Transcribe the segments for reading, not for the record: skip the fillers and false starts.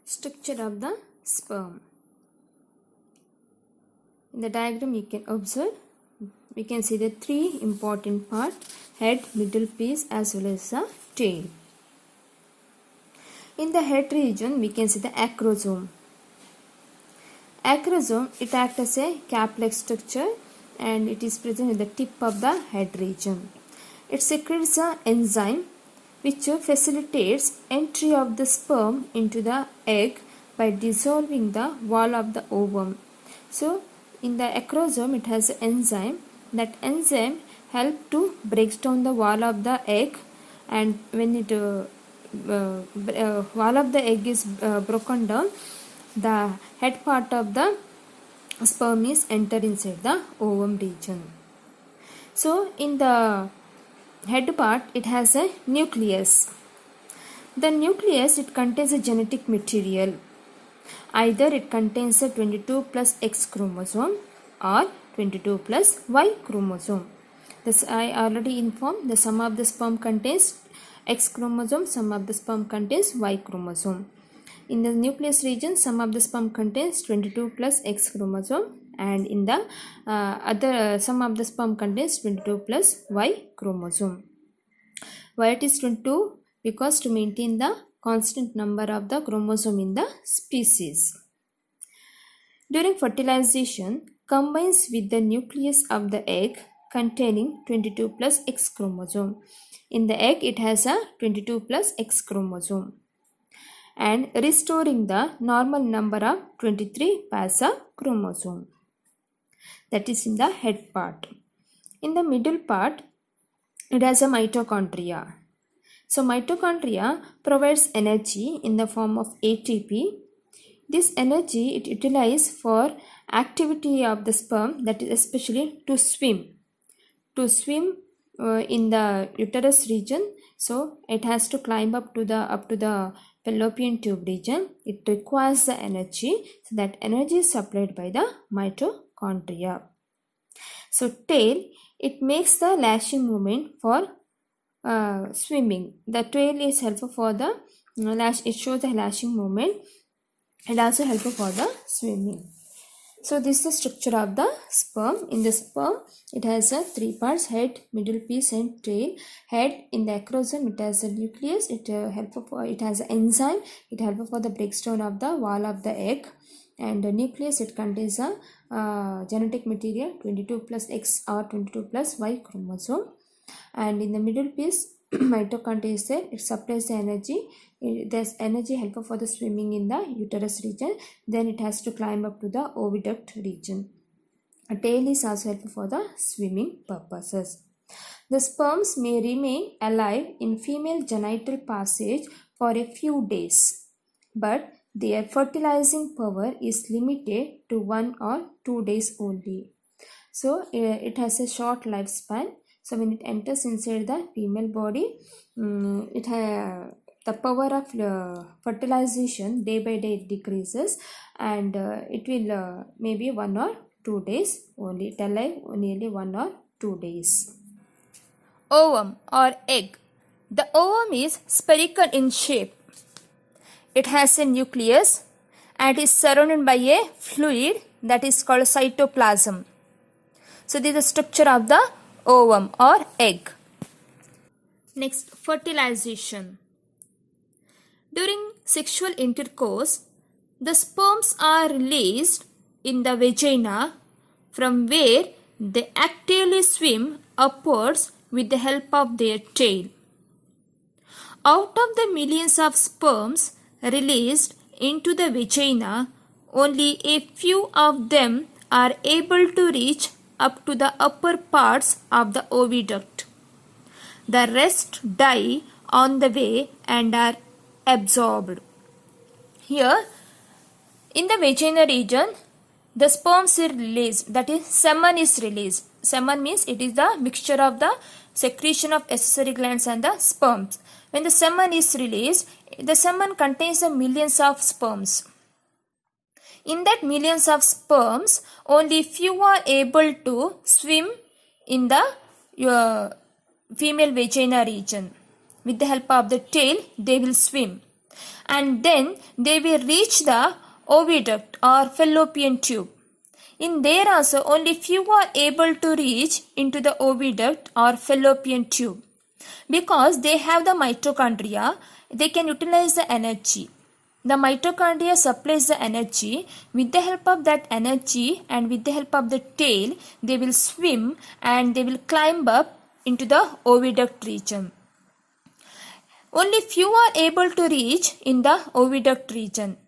Structure of the sperm. In the diagram you can observe, we can see the three important parts: head, middle piece as well as the tail. In the head region we can see the acrosome. Acrosome, it acts as a cap-like structure and it is present in the tip of the head region. It secretes an enzyme which facilitates entry of the sperm into the egg by dissolving the wall of the ovum. So in the acrosome it has an enzyme. That enzyme helps to break down the wall of the egg, and when it wall of the egg is broken down, the head part of the sperm is entered inside the ovum region. So in the head part it has a nucleus. The nucleus, it contains a genetic material. Either it contains a 22 plus X chromosome or 22 plus Y chromosome. This I already informed. The sum of the sperm contains X chromosome, sum of the sperm contains Y chromosome. In the nucleus region, sum of the sperm contains 22 plus X chromosome, and in the other sum of the sperm contains 22 plus Y chromosome. Why it is 22? Because to maintain the constant number of the chromosome in the species. During fertilization, combines with the nucleus of the egg containing 22 plus X chromosome. In the egg, it has a 22 plus X chromosome, and restoring the normal number of 23 pairs of chromosome. That is in the head part. In the middle part, it has a mitochondria. So mitochondria provides energy in the form of ATP. This energy it utilizes for activity of the sperm, that is especially to swim. To swim in the uterus region, so it has to climb up to the fallopian tube region. It requires the energy, so that energy is supplied by the mitochondria. So tail, it makes the lashing movement for swimming. The tail is helpful for the it shows the lashing movement and also helpful for the swimming. So this is the structure of the sperm. In the sperm, it has three parts: head, middle piece and tail. Head, in the acrosome, it has a nucleus. It has an enzyme. It helpful for the breakdown of the wall of the egg. And the nucleus, it contains a genetic material 22 plus X or 22 plus Y chromosome. And in the middle piece, mitochondria is there. It supplies the energy. There's energy helpful for the swimming in the uterus region. Then it has to climb up to the oviduct region. A tail is also helpful for the swimming purposes. The sperms may remain alive in female genital passage for a few days, but their fertilizing power is limited to 1 or 2 days only. So it has a short lifespan. So when it enters inside the female body, the power of fertilization day by day decreases, and it will maybe 1 or 2 days only. It alive nearly 1 or 2 days. Ovum or egg. The ovum is spherical in shape. It has a nucleus and is surrounded by a fluid that is called cytoplasm. So this is the structure of the ovum or egg. Next, fertilization. During sexual intercourse, the sperms are released in the vagina, from where they actively swim upwards with the help of their tail. Out of the millions of sperms released into the vagina, only a few of them are able to reach up to the upper parts of the oviduct. The rest die on the way and are absorbed. Here, in the vagina region, the sperms are released, that is, semen is released. Semen means it is the mixture of the secretion of accessory glands and the sperms. When the semen is released, the semen contains the millions of sperms. In that millions of sperms, only few are able to swim in the female vagina region. With the help of the tail, they will swim. and then they will reach the oviduct or fallopian tube. In there also only few are able to reach into the oviduct or fallopian tube because they have the mitochondria. They can utilize the energy. The mitochondria supplies the energy. With the help of that energy and with the help of the tail, they will swim and they will climb up into the oviduct region. Only few are able to reach in the oviduct region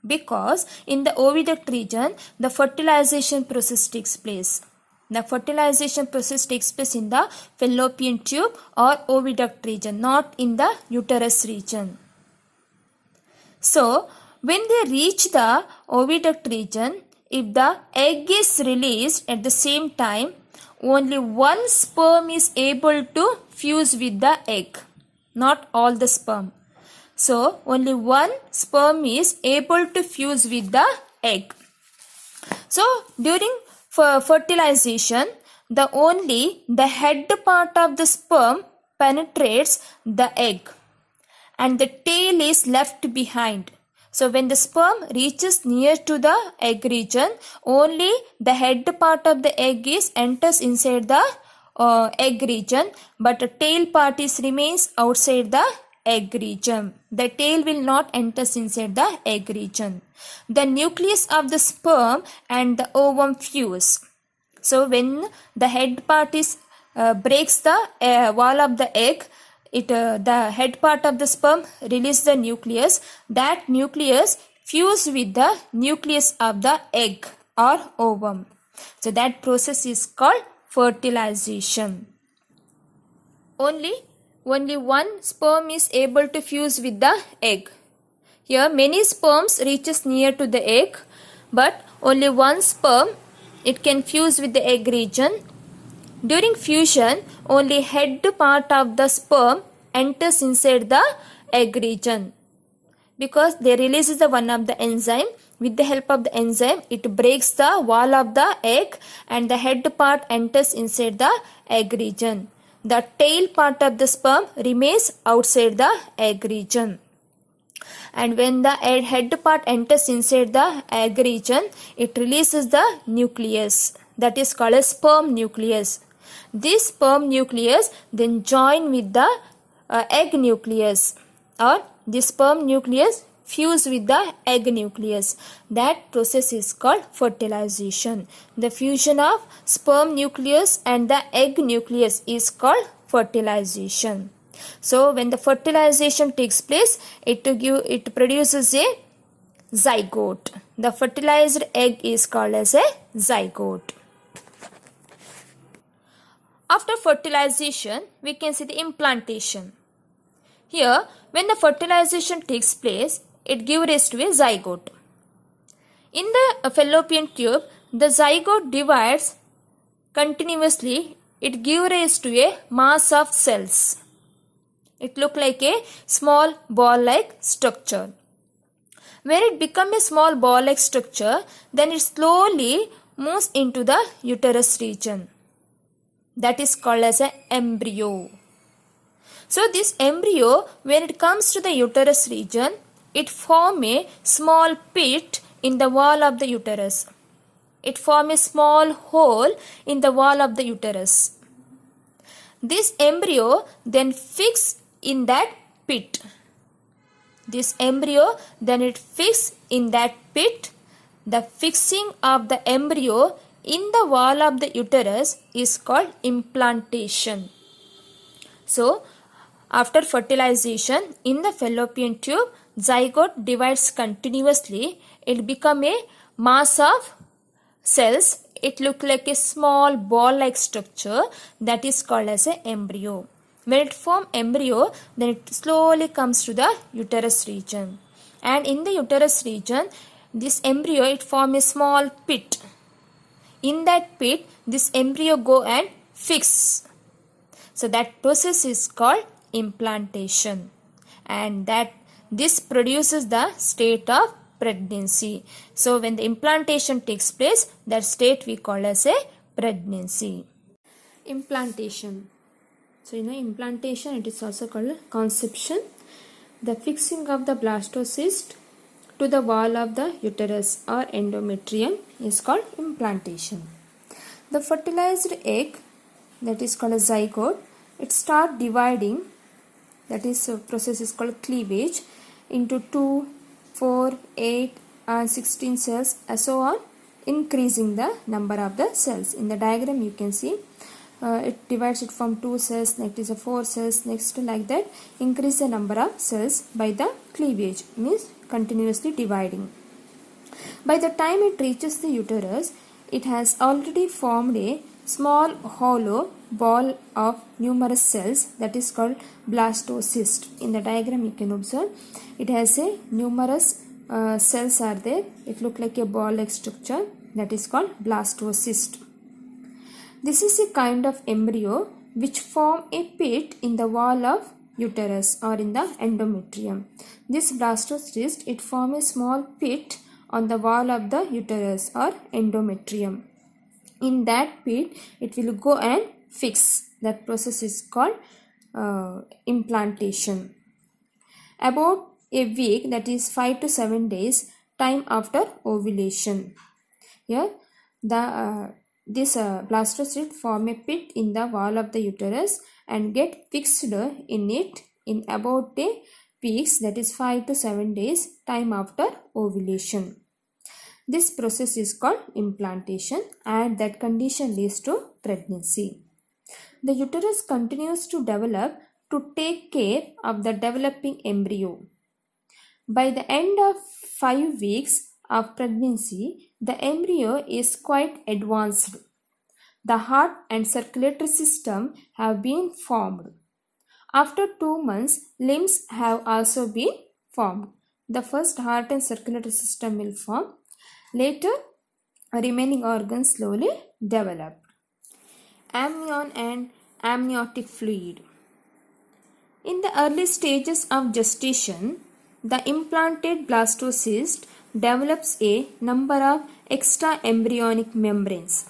because in the oviduct region the fertilization process takes place. The fertilization process takes place in the fallopian tube or oviduct region, not in the uterus region. So, when they reach the oviduct region, if the egg is released at the same time, only one sperm is able to fuse with the egg, not all the sperm. So, only one sperm is able to fuse with the egg. So, during fertilization, the head part of the sperm penetrates the egg and the tail is left behind. So when the sperm reaches near to the egg region, only the head part of the egg enters inside the egg region, but the tail part remains outside the egg region. The tail will not enter inside the egg region. The nucleus of the sperm and the ovum fuse. So when the head part breaks the wall of the egg, the head part of the sperm releases the nucleus. That nucleus fuse with the nucleus of the egg or ovum. So that process is called fertilization. Only one sperm is able to fuse with the egg. Here many sperms reaches near to the egg, but only one sperm it can fuse with the egg region. During fusion, only head part of the sperm enters inside the egg region because they releases the one of the enzyme. With the help of the enzyme, it breaks the wall of the egg and the head part enters inside the egg region. The tail part of the sperm remains outside the egg region. And when the head part enters inside the egg region, it releases the nucleus. That is called a sperm nucleus. This sperm nucleus then join with the egg nucleus, or the sperm nucleus fuse with the egg nucleus. That process is called fertilization. The fusion of sperm nucleus and the egg nucleus is called fertilization. So when the fertilization takes place, it produces a zygote. The fertilized egg is called as a zygote. After fertilization, we can see the implantation. Here, when the fertilization takes place, it gives rise to a zygote. In the fallopian tube, the zygote divides continuously. It gives rise to a mass of cells. It looks like a small ball-like structure. When it becomes a small ball-like structure, then it slowly moves into the uterus region. That is called as an embryo. So this embryo, when it comes to the uterus region, it forms a small pit in the wall of the uterus. It forms a small hole in the wall of the uterus. This embryo then fixes in that pit. This embryo then it fixes in that pit. The fixing of the embryo in the wall of the uterus is called implantation. So, after fertilization in the fallopian tube, zygote divides continuously. It becomes a mass of cells. It looks like a small ball-like structure that is called as an embryo. When it forms embryo, then it slowly comes to the uterus region. And in the uterus region, this embryo, it forms a small pit. In that pit, this embryo go and fix. So that process is called implantation. And that this produces the state of pregnancy. So when the implantation takes place, that state we call as a pregnancy. Implantation. So implantation, it is also called conception. the fixing of the blastocyst to the wall of the uterus or endometrium is called implantation. The fertilized egg, that is called a zygote, it starts dividing, that is process is called cleavage, into 2, 4, 8 and 16 cells and so on, increasing the number of the cells. In the diagram you can see it divides it from 2 cells, next is a 4 cells, next like that, increase the number of cells by the cleavage, means continuously dividing. By the time it reaches the uterus, it has already formed a small hollow ball of numerous cells, that is called blastocyst. In the diagram you can observe it has a numerous cells are there. It look like a ball like structure, that is called blastocyst. This is a kind of embryo which form a pit in the wall of uterus or in the endometrium. This blastocyst, it form a small pit on the wall of the uterus or endometrium. In that pit it will go and fix. That process is called implantation. About a week, that is 5 to 7 days time after ovulation. Here this blastocyst form a pit in the wall of the uterus and get fixed in it in about a weeks, that is 5 to 7 days time after ovulation. This process is called implantation and that condition leads to pregnancy. The uterus continues to develop to take care of the developing embryo. By the end of 5 weeks of pregnancy, the embryo is quite advanced. The heart and circulatory system have been formed. After 2 months, limbs have also been formed. The first heart and circulatory system will form. Later, remaining organs slowly develop. Amnion and amniotic fluid. In the early stages of gestation, the implanted blastocyst develops a number of extra embryonic membranes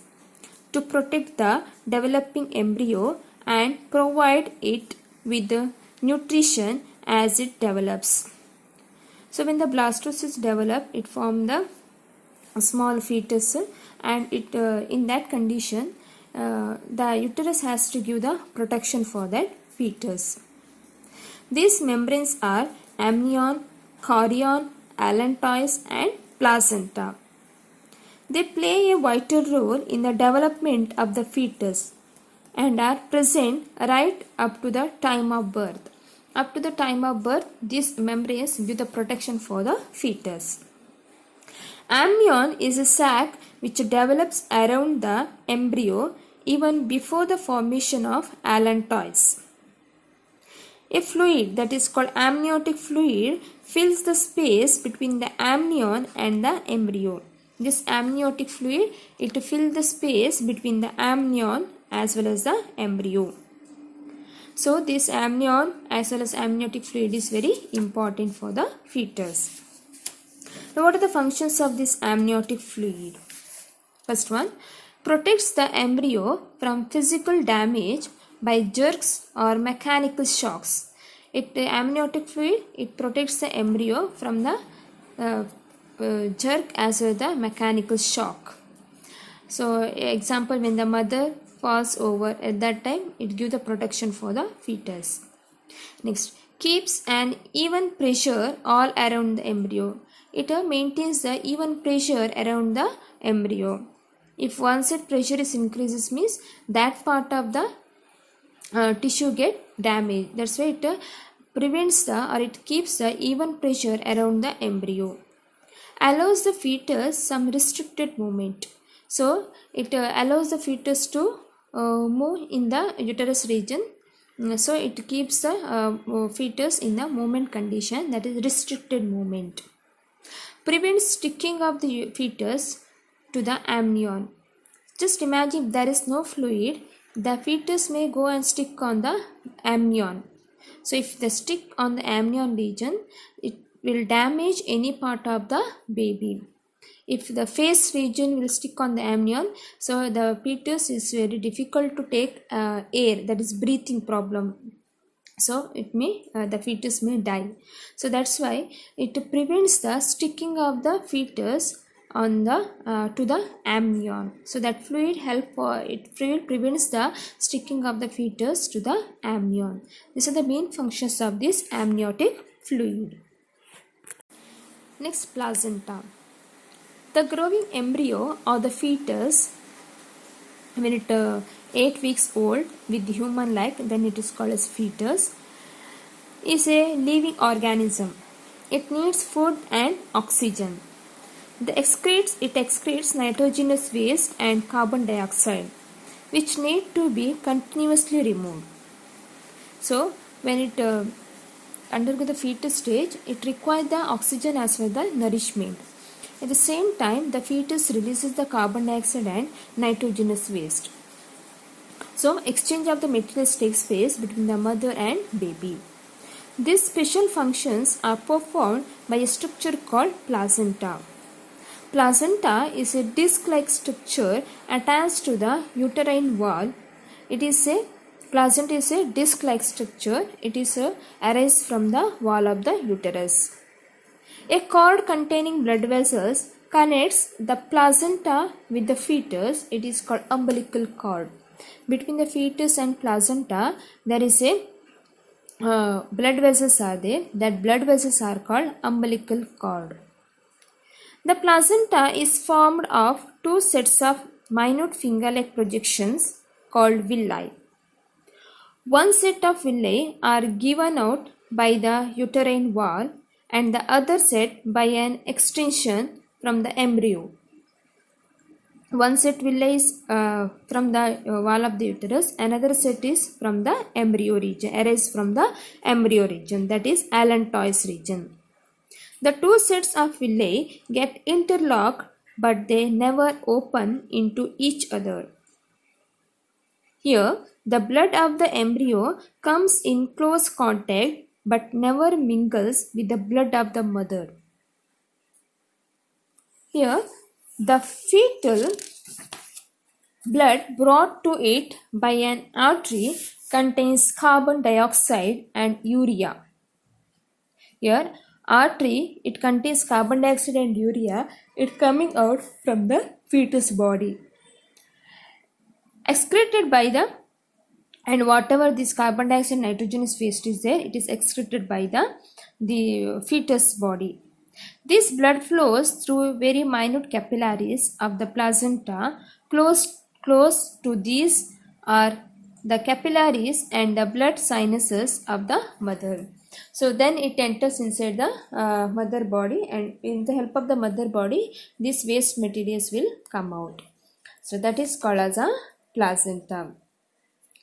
to protect the developing embryo and provide it with the nutrition as it develops. So when the blastocyst develop, it form the small fetus and it in that condition the uterus has to give the protection for that fetus. These membranes are amnion, chorion, allantois and placenta. They play a vital role in the development of the fetus and are present right up to the time of birth. Up to the time of birth, these membranes give the protection for the fetus. Amnion is a sac which develops around the embryo even before the formation of allantois. A fluid that is called amniotic fluid fills the space between the amnion and the embryo. This amniotic fluid, it fills the space between the amnion as well as the embryo. So this amnion as well as amniotic fluid is very important for the fetus. Now what are the functions of this amniotic fluid? First one, protects the embryo from physical damage by jerks or mechanical shocks. Amniotic fluid, it protects the embryo from the jerk as well as the mechanical shock. So example, when the mother falls over, at that time it gives the protection for the fetus. Next, keeps an even pressure all around the embryo. It maintains the even pressure around the embryo. If one set pressure is increases, means that part of the tissue get damaged. That's why it prevents the or it keeps the even pressure around the embryo. Allows the fetus some restricted movement. So it allows the fetus to move in the uterus region. So it keeps the fetus in the movement condition, that is restricted movement. Prevents sticking of the fetus to the amnion. Just imagine if there is no fluid, the fetus may go and stick on the amnion. So if they stick on the amnion region, it will damage any part of the baby. If the face region will stick on the amnion, so the fetus is very difficult to take air, that is breathing problem. So the fetus may die. So that's why it prevents the sticking of the fetus on the to the amnion. So that fluid prevents the sticking of the fetus to the amnion. These are the main functions of this amniotic fluid. Next, placenta. The growing embryo or the fetus, when it 8 weeks old with human like, then it is called as fetus, is a living organism. It needs food and oxygen. It excretes nitrogenous waste and carbon dioxide, which need to be continuously removed. So when it undergo the fetus stage, it requires the oxygen as well as the nourishment. At the same time, the fetus releases the carbon dioxide and nitrogenous waste. So exchange of the materials takes place between the mother and baby. These special functions are performed by a structure called placenta. Placenta is a disc-like structure attached to the uterine wall. Placenta is a disc-like structure. It is arises from the wall of the uterus. A cord containing blood vessels connects the placenta with the fetus. It is called umbilical cord. Between the fetus and placenta, there is a blood vessels are there. That blood vessels are called umbilical cord. The placenta is formed of two sets of minute finger-like projections called villi. One set of villi are given out by the uterine wall and the other set by an extension from the embryo. One set villi is from the wall of the uterus, another set is from the embryo region, arises from the embryo region, that is allantois region. The two sets of villi get interlocked, but they never open into each other. Here, the blood of the embryo comes in close contact but never mingles with the blood of the mother. Here, the fetal blood brought to it by an artery contains carbon dioxide and urea. Here, artery, it contains carbon dioxide and urea, it coming out from the fetus body. Excreted by and whatever this carbon dioxide and nitrogenous waste is there, it is excreted by the fetus body. This blood flows through very minute capillaries of the placenta. Close to these are the capillaries and the blood sinuses of the mother. So then it enters inside the mother body, and in the help of the mother body, these waste materials will come out. So that is called as a placenta.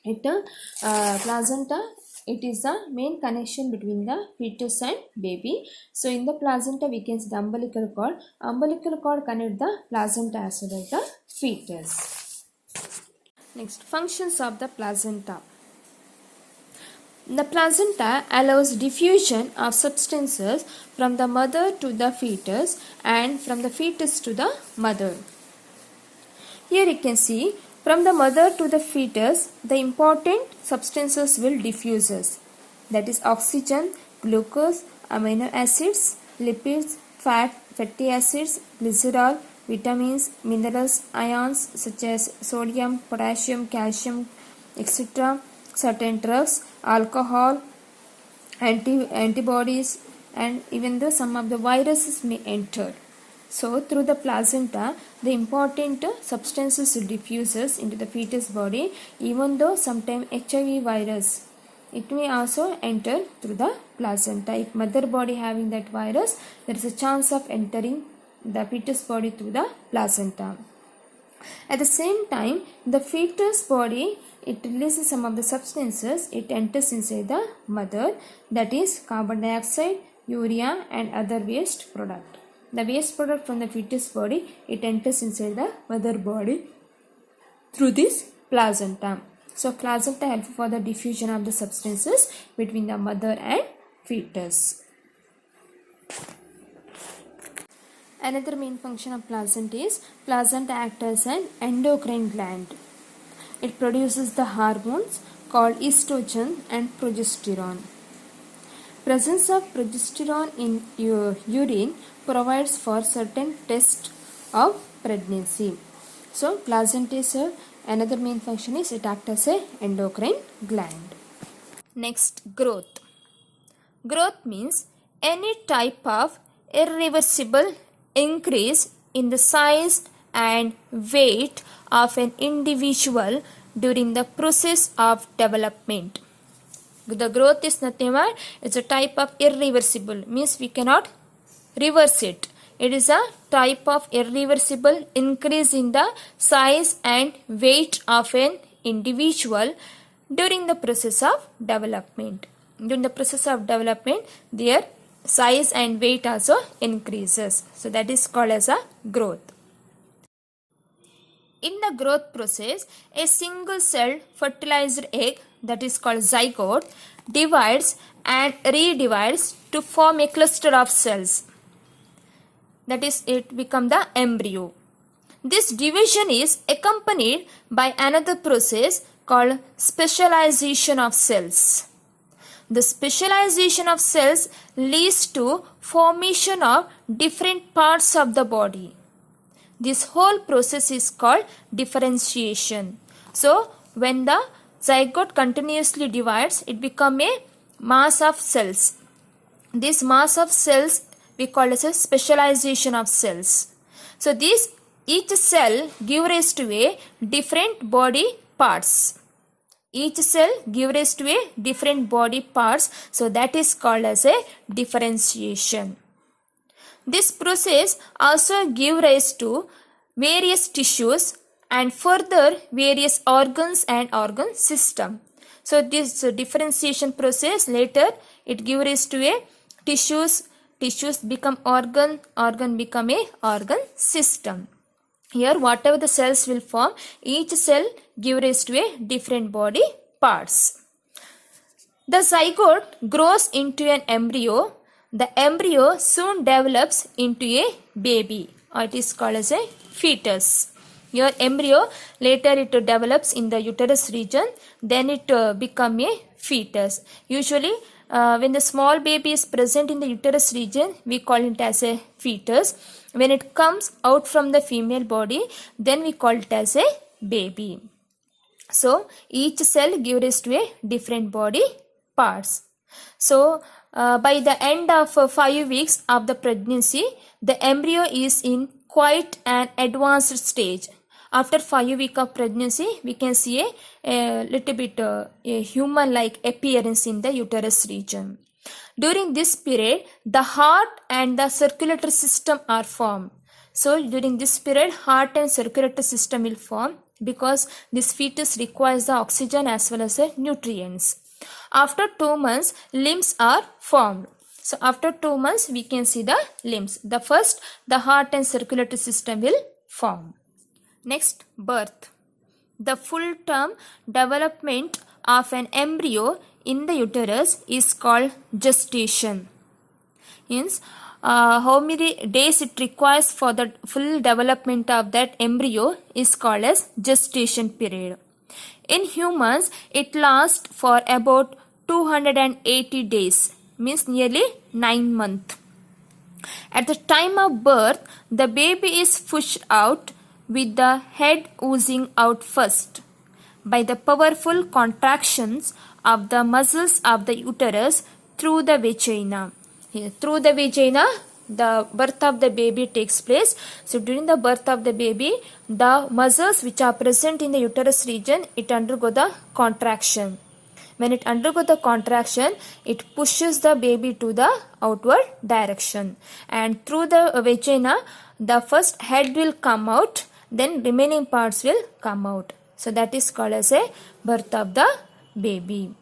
Placenta, it is the main connection between the fetus and baby. So in the placenta we can see the umbilical cord. Umbilical cord connect the placenta as well as the fetus. Next, functions of the placenta. The placenta allows diffusion of substances from the mother to the fetus and from the fetus to the mother. Here you can see, from the mother to the fetus, the important substances will diffuse. That is oxygen, glucose, amino acids, lipids, fatty acids, glycerol, vitamins, minerals, ions such as sodium, potassium, calcium, etc., certain drugs, alcohol, antibodies, and even though some of the viruses may enter. So through the placenta, the important substances diffuses into the fetus body. Even though sometimes HIV virus, it may also enter through the placenta. If mother body having that virus, there is a chance of entering the fetus body through the placenta. At the same time, the fetus body, it releases some of the substances. It enters inside the mother, that is carbon dioxide, urea, and other waste product. The waste product from the fetus body, it enters inside the mother body through this placenta. So placenta helps for the diffusion of the substances between the mother and fetus. Another main function of placenta is placenta acts as an endocrine gland. It produces the hormones called estrogen and progesterone. Presence of progesterone in urine provides for certain tests of pregnancy. So placenta is another main function is it acts as a endocrine gland. Next, growth. Growth means any type of irreversible increase in the size and weight of an individual during the process of development. The growth is nothing but it's a type of irreversible, means we cannot reverse it. It is a type of irreversible increase in the size and weight of an individual during the process of development. During the process of development, their size and weight also increases. So that is called as a growth. In the growth process, a single cell fertilized egg, that is called zygote, divides and redivides to form a cluster of cells. That is, it becomes the embryo. This division is accompanied by another process called specialization of cells. The specialization of cells leads to formation of different parts of the body. This whole process is called differentiation. So, when the zygote continuously divides, it becomes a mass of cells. This mass of cells we call as a specialization of cells. So, each cell gives rise to a different body parts. Each cell gives rise to a different body parts. So, that is called as a differentiation. This process also gives rise to various tissues and further various organs and organ system. So this differentiation process later it gives rise to a tissues become organ become a organ system. Here whatever the cells will form, each cell gives rise to a different body parts. The zygote grows into an embryo. The embryo soon develops into a baby, or it is called as a fetus. Your embryo later it develops in the uterus region, then it becomes a fetus. Usually when the small baby is present in the uterus region, we call it as a fetus. When it comes out from the female body, then we call it as a baby. So each cell gives rise to a different body parts. So by the end of 5 weeks of the pregnancy, the embryo is in quite an advanced stage. After 5 weeks of pregnancy, we can see a little bit a human-like appearance in the uterus region. During this period, the heart and the circulatory system are formed. So during this period, heart and circulatory system will form because this fetus requires the oxygen as well as the nutrients. After 2 months, limbs are formed. So after 2 months, we can see the limbs. The first, the heart and circulatory system will form. Next, birth. The full term development of an embryo in the uterus is called gestation. Means how many days it requires for the full development of that embryo is called as gestation period. In humans, it lasts for about 280 days, means nearly 9 months. At the time of birth, the baby is pushed out with the head oozing out first by the powerful contractions of the muscles of the uterus through the vagina. Here, through the vagina, the birth of the baby takes place. So during the birth of the baby, the muscles which are present in the uterus region, it undergo the contraction. When it undergo the contraction, it pushes the baby to the outward direction. And through the vagina, the first head will come out, then remaining parts will come out. So that is called as a birth of the baby.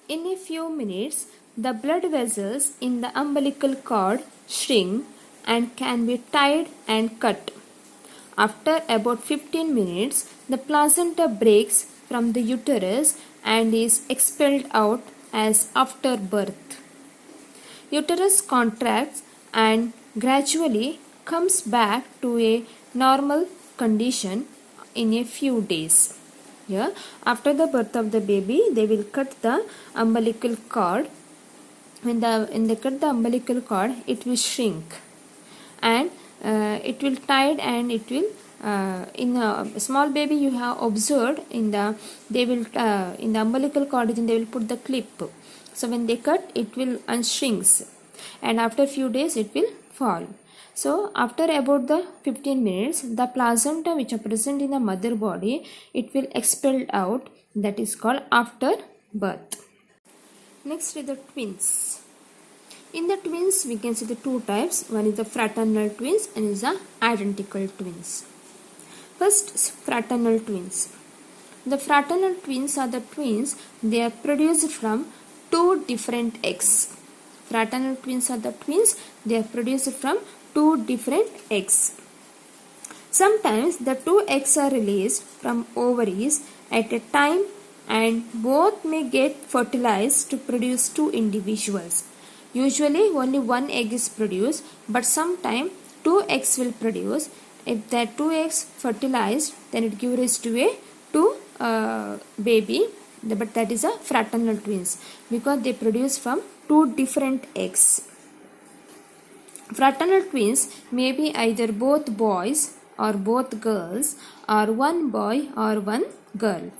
In a few minutes, the blood vessels in the umbilical cord shrink and can be tied and cut. After about 15 minutes, the placenta breaks from the uterus and is expelled out as after birth. Uterus contracts and gradually comes back to a normal condition in a few days. Here, after the birth of the baby, they will cut the umbilical cord. When they cut the umbilical cord, it will shrink, and it will tied, and it will in a small baby you have observed in the in the umbilical cord they will put the clip. So when they cut, it will unshrinks, and after few days it will fall. So after about the 15 minutes, the placenta which are present in the mother body, it will expelled out. That is called after birth. Next is the twins. In the twins, we can see the two types. One is the fraternal twins and is the identical twins. First, fraternal twins. The fraternal twins are the twins. They are produced from two different eggs. Fraternal twins are the twins. They are produced from two different eggs. Sometimes the two eggs are released from ovaries at a time, and both may get fertilized to produce two individuals. Usually only one egg is produced, but sometimes two eggs will produce. If that two eggs fertilized, then it gives rise to a two baby, but that is a fraternal twins because they produce from two different eggs. Fraternal twins may be either both boys or both girls, or one boy or one girl.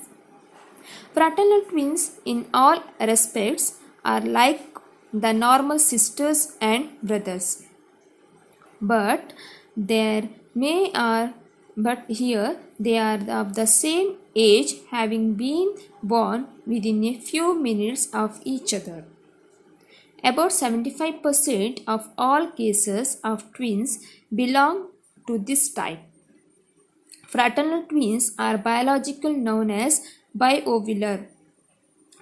Fraternal twins in all respects are like the normal sisters and brothers, but here they are of the same age, having been born within a few minutes of each other. About 75% of all cases of twins belong to this type. Fraternal twins are biological known as biovular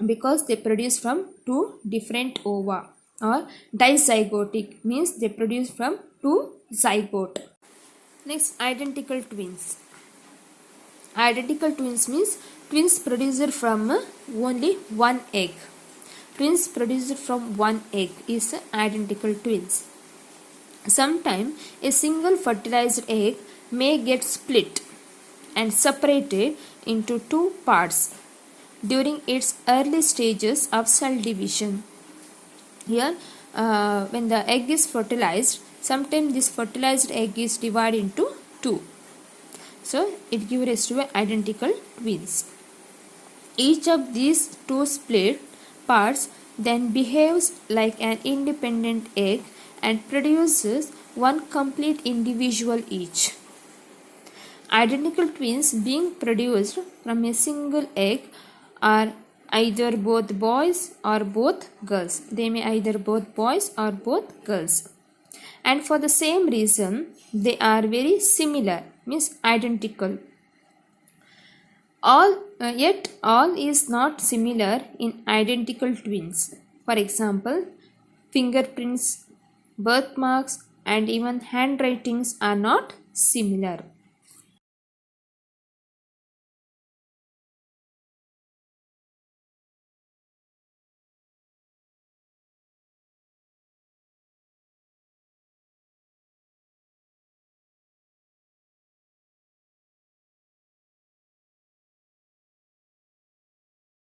because they produce from two different ova, or dizygotic means they produce from two zygote. Next, identical twins. Identical twins means twins produced from only one egg. Twins produced from one egg is identical twins. Sometimes a single fertilized egg may get split and separated into two parts during its early stages of cell division. Here, when the egg is fertilized, sometimes this fertilized egg is divided into two. So it gives rise to identical twins. Each of these two split parts then behaves like an independent egg and produces one complete individual each. Identical twins being produced from a single egg are either both boys or both girls. They may either both boys or both girls. And for the same reason, they are very similar, means identical. Yet all is not similar in identical twins. For example, fingerprints, birthmarks, and even handwritings are not similar.